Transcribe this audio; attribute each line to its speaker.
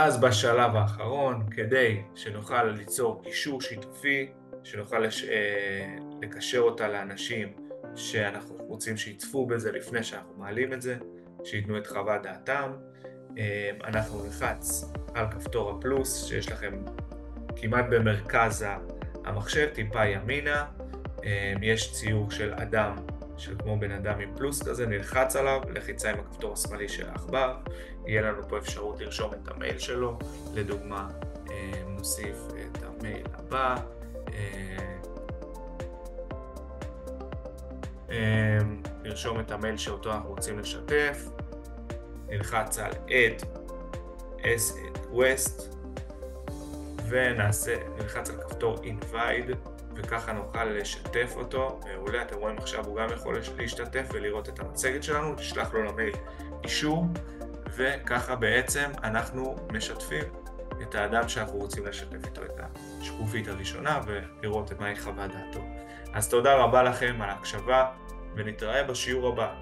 Speaker 1: ואז בשלב האחרון, כדי שנוכל ליצור קישור שיתופי, שנוכל לקשר אותה לאנשים שאנחנו רוצים שיצפו בזה לפני שאנחנו מעלים את זה, שיתנו את חוות דעתם, אנחנו נלחץ על כפתור הפלוס שיש לכם כמעט במרכז המחשב, טיפה ימינה, יש ציור של אדם, של כמו בן אדם עם פלוס כזה, נלחץ עליו, לחיצה עם הכפתור השמאלי של העכבר, יהיה לנו פה אפשרות לרשום את המייל שלו, לדוגמה נוסיף את המייל הבא, נרשום את המייל שאותו אנחנו רוצים לשתף, נלחץ על add as request ונלחץ על כפתור invite וככה נוכל לשתף אותו. מעולה, אתם רואים עכשיו הוא גם יכול להשתתף ולראות את המצגת שלנו, תשלח לו למייל אישור וככה בעצם אנחנו משתפים את האדם שאנחנו רוצים לשתף איתו את השקופית הראשונה ולראות את מהי חוות דעתו. אז תודה רבה לכם על ההקשבה ונתראה בשיעור הבא.